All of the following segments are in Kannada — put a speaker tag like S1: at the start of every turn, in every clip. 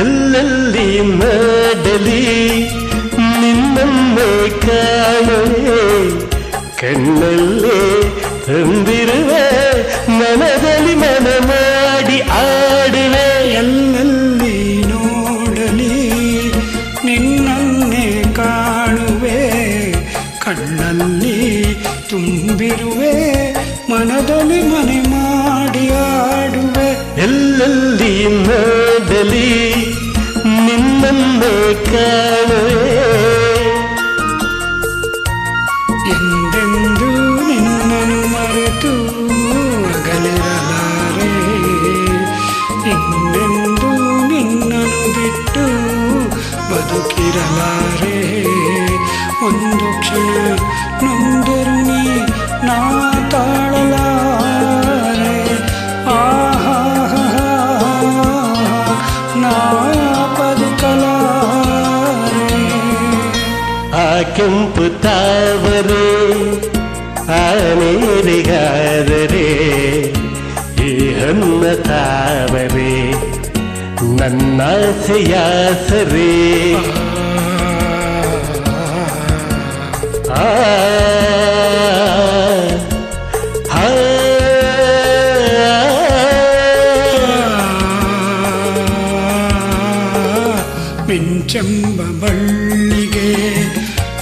S1: ಎಲ್ಲೆಲ್ಲಿ ಮಾಡಲಿ ನಿನ್ನನ್ನೇ ಕಾಣುವೆ ಕಣ್ಣಲ್ಲೇ ತಂದಿರುವೆ ಮನದಲ್ಲಿ ಮನ ಮಾಡಿ ಆಡುವೆ
S2: ಎಲ್ಲೆಲ್ಲಿ ನೋಡಲಿ ನಿನ್ನನ್ನೇ ಕಾಣುವೆ ಕಣ್ಣಲ್ಲಿ ತುಂಬಿರುವೆ ಮನದಲ್ಲಿ ಮನೆ ಮಾಡಿ ಆಡುವೆ
S1: ಎಲ್ಲೆಲ್ಲಿ ಮಾಡಲಿ ನಿನ್ನನ್ನೇ ಕಾಣುವೆ
S2: ಎಂದೆಂದು ನಿನ್ನನ್ನು ಮರೆತು ಅಗಲಿರಲಾರೆ ಇನ್ನೆಂದು ನಿನ್ನನ್ನು ಬಿಟ್ಟು ಬದುಕಿರಲಾರೆ ಒಂದು ಕ್ಷಣ ನೊಂದರು ನೀ ನಾ ತಾಳಲಾರೆ ಆಹಾ ನಾ ಬದುಕಲಾರೆ
S1: ಆ ಕೆಂಪು ತಾವರೆ ಆ ನೀರಿಗಾದರೆ ಈ ಹನ್ನ ತಾವರೆ ನನ್ನಾಸೆಯಾಸರೆ ಆ
S2: ಮಿಂಚೆಂಬ ಬಳ್ಳಿಗೆ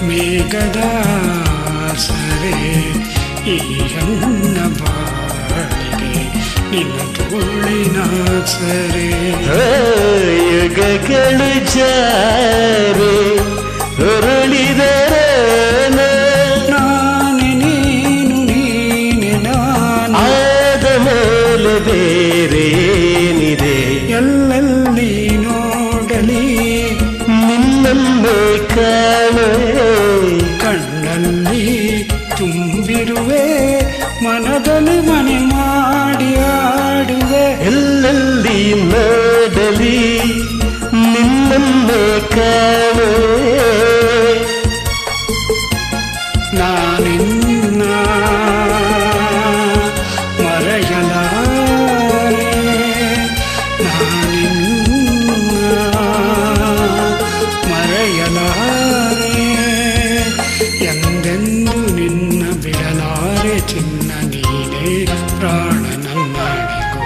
S2: ಮೇಘದ ಸರೆ ಈ ಹಣ್ಣ ಬಾಳಿಗೆ ನಿನ್ನ ತೋಳಿನ ಸರೆ
S1: ಯುಗಗಳು ಜಾರೆ ಹೊರಳಿದರೆ
S2: ನಾನೆ ನೀನು ನೀನೆ ನಾನು
S1: ಆದ ಮೇಲೆ ಬೇರೆ ಏನಿದೆ
S2: ಎಲ್ಲೆಲ್ಲಿ ನೋಡಲಿ
S1: ನಿನ್ನನ್ನೇ ಕಾಣುವೆ
S2: ಕಣ್ಣಲ್ಲಿ ತುಂಬಿರುವೆ ಮನದಲ್ಲಿ ಮನೆ ಮಾಡಿ ಆಡುವೆ
S1: ಎಲ್ಲೆಲ್ಲಿ ಮಾಡಲಿ ನಿನ್ನನ್ನೇ ಕಾಣುವೆ
S2: ನಾನಿನ್ನ ಮರೆಯಲಾರೆ ನಾನಿನ್ನ ಮರೆಯಲಾರೆ ಎಂದೆಂದು ನಿನ್ನ ಬಿಡಲಾರೆ ಚಿನ್ನ ನೀನೇ ಪ್ರಾಣ ನನ್ನಡಿಗೂ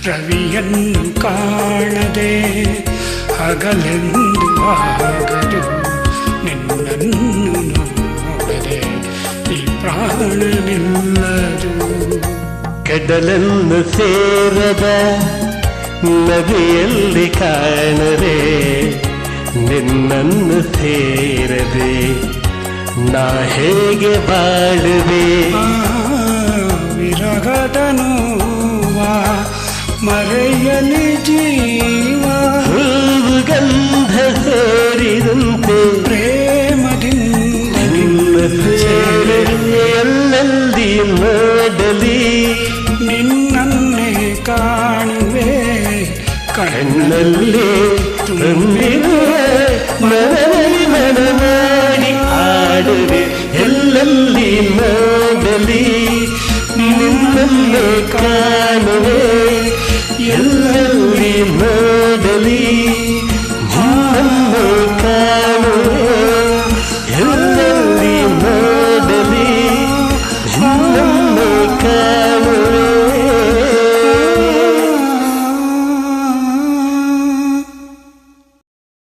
S2: ರವಿಯನ್ನು ಕಾಣದೆ ಹಗಲೆಂದು ಆಗದು ನಿನ್ನನ್ನು ನೋಡದೆ ಈ ಪ್ರಾಣ ನಿಲ್ಲದು
S1: ಕಡಲನ್ನು ಸೇರದ ನದಿಯಲ್ಲಿ ಕಾಣದೆ ನಿನ್ನನ್ನು ಸೇರದೆ ನಾ ಹೇಗೆ ಬಾಳುವೆ
S2: ವಿರಹದ ನೋವ ಮರೆಯಲಿ ಜೀವ
S1: ಹೂವು ಗಂಧ ಸೇರಿದಂತೆ
S2: ಪ್ರೇಮದಿಂದ
S1: ನಿನ್ನ ಸೇರದೆ ಎಲ್ಲೆಲ್ಲಿ ಮಾಡಲಿ
S2: ನಿನ್ನನ್ನೇ ಕಾಣುವೆ
S1: ಕಣ್ಣಲ್ಲಿ ತುಂಬಿರುವೆ ಮನದಲ್ಲಿ ಮನ ಮಾಡಿ ಆಡುವೆ ಎಲ್ಲೆಲ್ಲಿ ಮಾಡಲಿ ನಿನ್ನನ್ನೇ